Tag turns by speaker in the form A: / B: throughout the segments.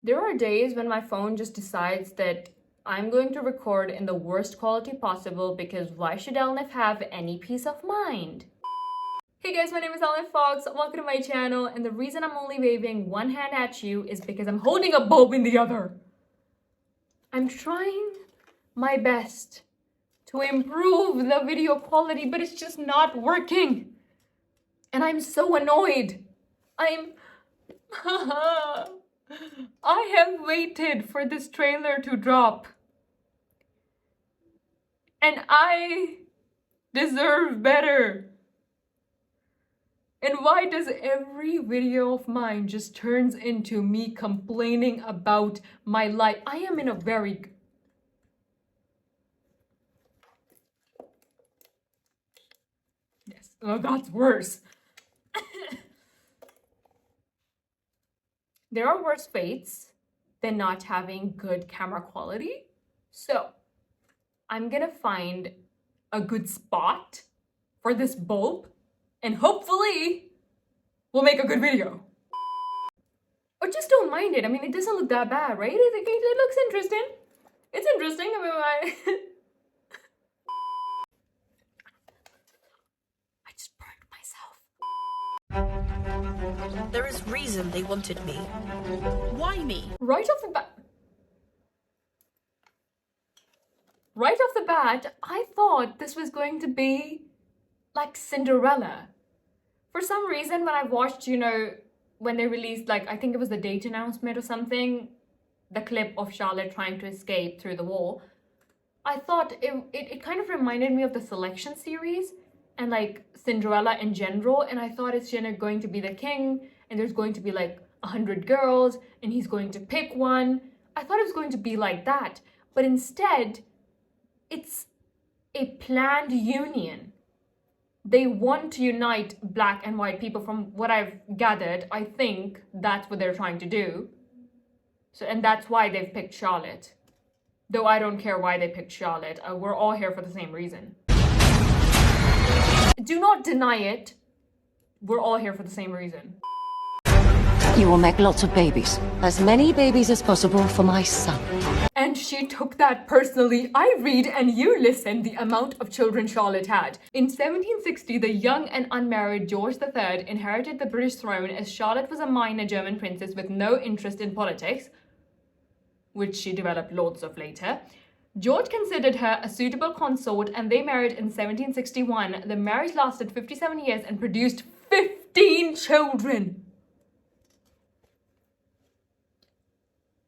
A: There are days when my phone just decides that I'm going to record in the worst quality possible because why should Elnif have any peace of mind? Hey guys, my name is Elnif Fox. Welcome to my channel, and the reason I'm only waving one hand at you is because I'm holding a bulb in the other. I'm trying my best to improve the video quality, but it's just not working. And I'm so annoyed. I have waited for this trailer to drop. And I deserve better. And why does every video of mine just turns into me complaining about my life? I am in a very... Yes, oh, that's worse. There are worse fates than not having good camera quality. So I'm gonna find a good spot for this bulb and hopefully we'll make a good video. Or just don't mind it. I mean, it doesn't look that bad, right? It looks interesting. It's interesting. I mean, I just burned myself.
B: There is reason they wanted me. Why me?
A: Right off the bat, I thought this was going to be like Cinderella. For some reason, when I watched, when they released, like, I think it was the date announcement or something, the clip of Charlotte trying to escape through the wall, I thought it kind of reminded me of the Selection series and like Cinderella in general. And I thought it's going to be the king and there's going to be like 100 girls and he's going to pick one. I thought it was going to be like that. But instead, it's a planned union. They want to unite black and white people. From what I've gathered, I think that's what they're trying to do. So, and that's why they've picked Charlotte. Though I don't care why they picked Charlotte. We're all here for the same reason. Do not deny it. We're all here for the same reason.
C: You will make lots of babies. As many babies as possible for my son.
A: And she took that personally. I read and you listen the amount of children Charlotte had. In 1760, the young and unmarried George III inherited the British throne as Charlotte was a minor German princess with no interest in politics, which she developed loads of later. George considered her a suitable consort and they married in 1761. The marriage lasted 57 years and produced 15 children.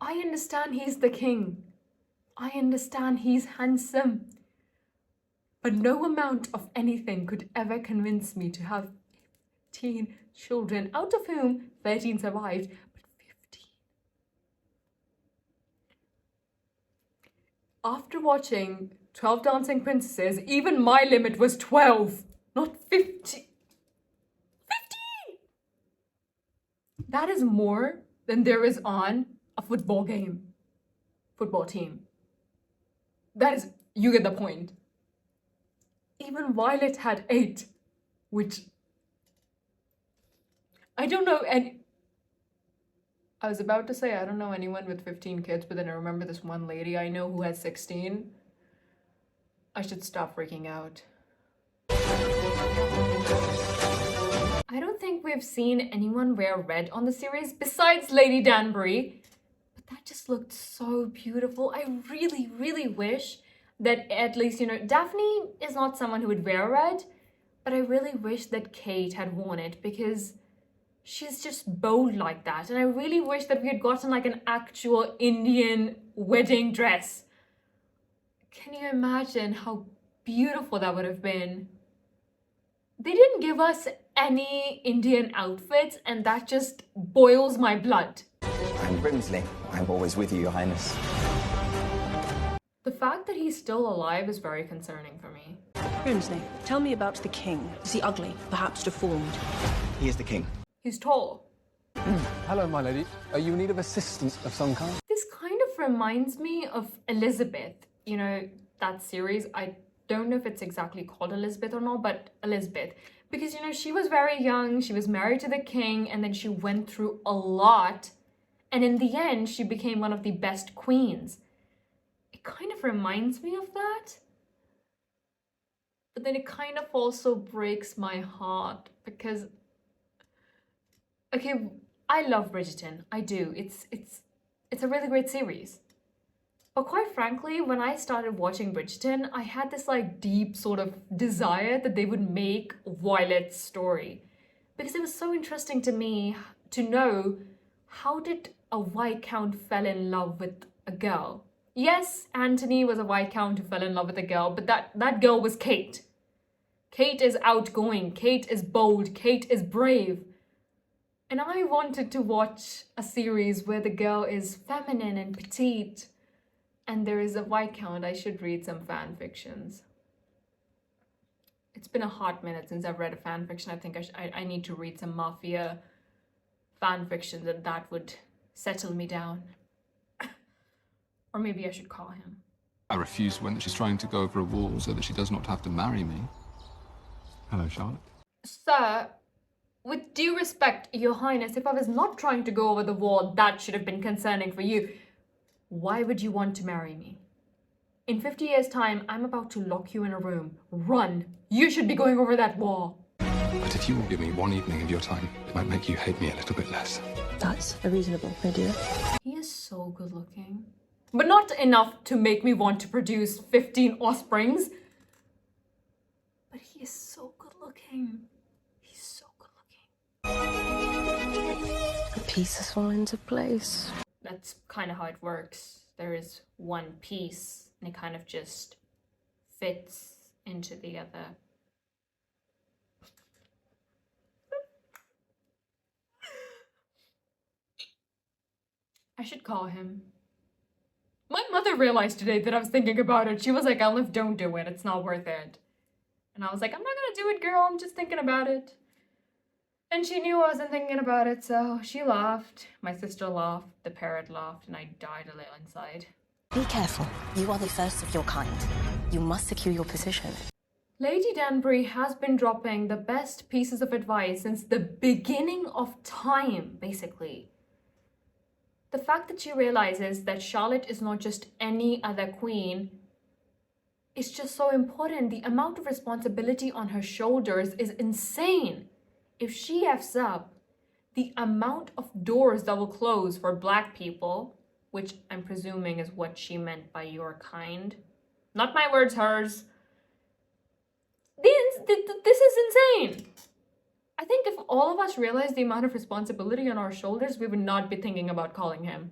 A: I understand he's the king. I understand he's handsome. But no amount of anything could ever convince me to have 15 children, out of whom 13 survived, but 15. After watching 12 Dancing Princesses, even my limit was 12, not 15. 15! That is more than there is on a football team. That is, you get the point. Even Violet had 8, which I don't know. And I was about to say I don't know anyone with 15 kids, but then I remember this one lady I know who has 16. I should stop freaking out. I don't think we've seen anyone wear red on the series besides Lady Danbury. That just looked so beautiful. I really, really wish that at least, Daphne is not someone who would wear red, but I really wish that Kate had worn it because she's just bold like that. And I really wish that we had gotten like an actual Indian wedding dress. Can you imagine how beautiful that would have been? They didn't give us any Indian outfits and that just boils my blood.
D: I'm Brimsley. I'm always with you, Your Highness.
A: The fact that he's still alive is very concerning for me.
B: Brimsley, tell me about the king. Is he ugly, perhaps deformed?
D: He is the king.
A: He's tall.
E: Hello, my lady. Are you in need of assistance of some kind?
A: This kind of reminds me of Elizabeth. That series. I don't know if it's exactly called Elizabeth or not, but Elizabeth. Because, she was very young, she was married to the king, and then she went through a lot. And in the end, she became one of the best queens. It kind of reminds me of that. But then it kind of also breaks my heart because, okay, I love Bridgerton. I do. It's a really great series. But quite frankly, when I started watching Bridgerton, I had this like deep sort of desire that they would make Violet's story. Because it was so interesting to me to know, how did a Viscount fell in love with a girl? Yes, Anthony was a Viscount who fell in love with a girl, but that girl was Kate. Kate is outgoing, Kate is bold, Kate is brave. And I wanted to watch a series where the girl is feminine and petite, and there is a Viscount. I should read some fan fictions. It's been a hot minute since I've read a fan fiction. I think I need to read some Mafia fan fiction, and that would settle me down. Or maybe I should call him.
E: I refuse when she's trying to go over a wall so that she does not have to marry me. Hello, Charlotte.
A: Sir, with due respect, Your Highness, if I was not trying to go over the wall, that should have been concerning for you. Why would you want to marry me? In 50 years' time, I'm about to lock you in a room. Run! You should be going over that wall.
E: But if you will give me one evening of your time, it might make you hate me a little bit less.
B: That's a reasonable idea.
A: He is so good looking. But not enough to make me want to produce 15 offsprings. But he is so good looking. He's so good looking.
B: The pieces fall into place.
A: That's kind of how it works. There is one piece and it kind of just fits into the other. I should call him. My mother realized today that I was thinking about it. She was like, Olive, don't do it. It's not worth it. And I was like, I'm not gonna do it, girl. I'm just thinking about it. And she knew I wasn't thinking about it, so she laughed. My sister laughed, the parrot laughed, and I died a little inside.
F: Be careful. You are the first of your kind. You must secure your position.
A: Lady Danbury has been dropping the best pieces of advice since the beginning of time, basically. The fact that she realizes that Charlotte is not just any other queen is just so important. The amount of responsibility on her shoulders is insane. If she F's up, the amount of doors that will close for Black people, which I'm presuming is what she meant by your kind. Not my words, hers. This is insane. I think if all of us realized the amount of responsibility on our shoulders, we would not be thinking about calling him.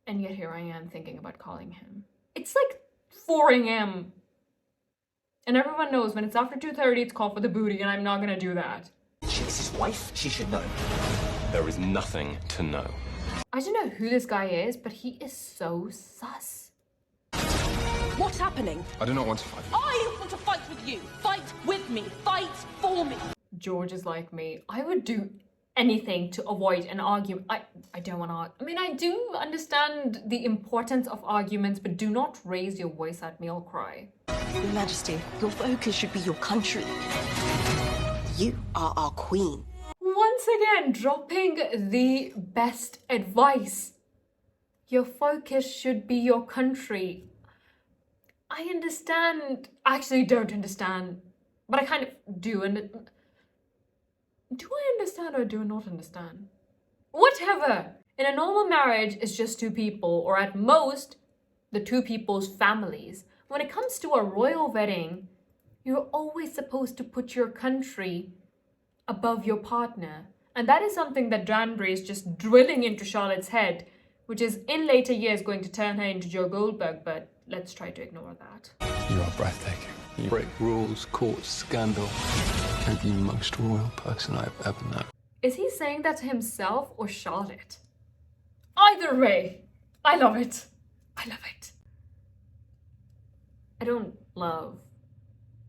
A: And yet here I am thinking about calling him. It's like 4 a.m. And everyone knows when it's after 2:30, it's call for the booty, and I'm not gonna do that.
D: She is his wife. She should know.
G: There is nothing to know.
A: I don't know who this guy is, but he is so sus.
B: What's happening?
E: I do not want to fight.
B: I want to fight with you. Fight with me. Fight for me.
A: George is like me. I would do anything to avoid an argument. I don't want to. I mean, I do understand the importance of arguments, but do not raise your voice at me. I'll cry.
F: Your Majesty, your focus should be your country. You are our queen.
A: Once again, dropping the best advice. Your focus should be your country. I understand. I actually don't understand, but I kind of do. And do I understand or do I not understand? Whatever. In a normal marriage, it's just 2 people, or at most, the 2 people's families. When it comes to a royal wedding, you're always supposed to put your country above your partner. And that is something that Danbury is just drilling into Charlotte's head, which is in later years going to turn her into Joe Goldberg, but let's try to ignore that.
E: You are breathtaking. You break rules, court scandal, and the most royal person I've ever known.
A: Is he saying that to himself or Charlotte? Either way, I love it. I love it. I don't love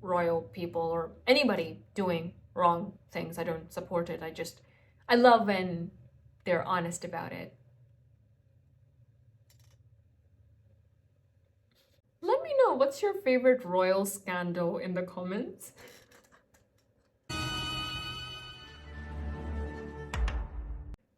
A: royal people or anybody doing wrong things. I don't support it. I love when they're honest about it. Let me know, what's your favorite royal scandal in the comments?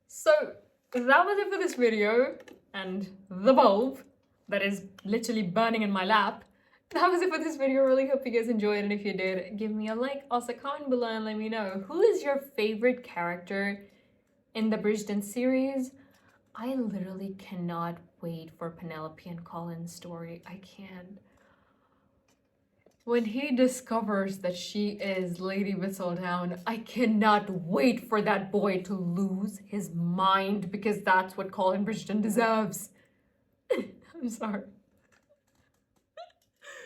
A: So, that was it for this video. And the bulb that is literally burning in my lap. That was it for this video. Really hope you guys enjoyed, and if you did, give me a like. Also comment below and let me know, who is your favorite character in the Bridgerton series? I literally cannot wait for Penelope and Colin's story. I can't. When he discovers that she is Lady Whistledown, I cannot wait for that boy to lose his mind, because that's what Colin Bridgerton deserves. I'm sorry.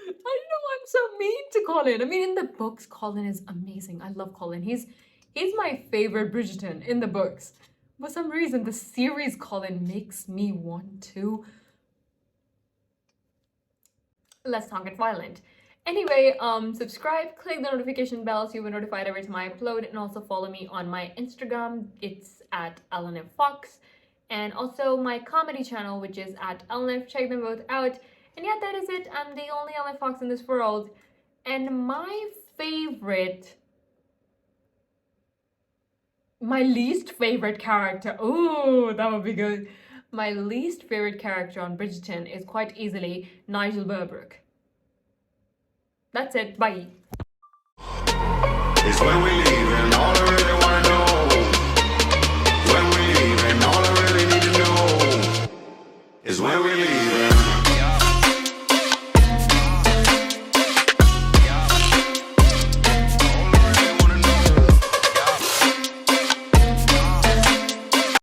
A: I know I'm so mean to Colin. I mean, in the books, Colin is amazing. I love Colin. He's my favorite Bridgerton in the books. For some reason, the series Colin makes me want to... Let's not get violent. Anyway, subscribe, click the notification bell so you'll be notified every time I upload, and also follow me on my Instagram. It's at @LNFFox, and also my comedy channel, which is at @LNF. Check them both out. And yeah, that is it. I'm the only LNF Fox in this world. And my least favorite character, oh, that would be good. My least favorite character on Bridgerton is quite easily Nigel Burbrook. That's it. Bye.
H: It's when we leave and all I really wanna know. When we leave and all I really need to know is when we leave.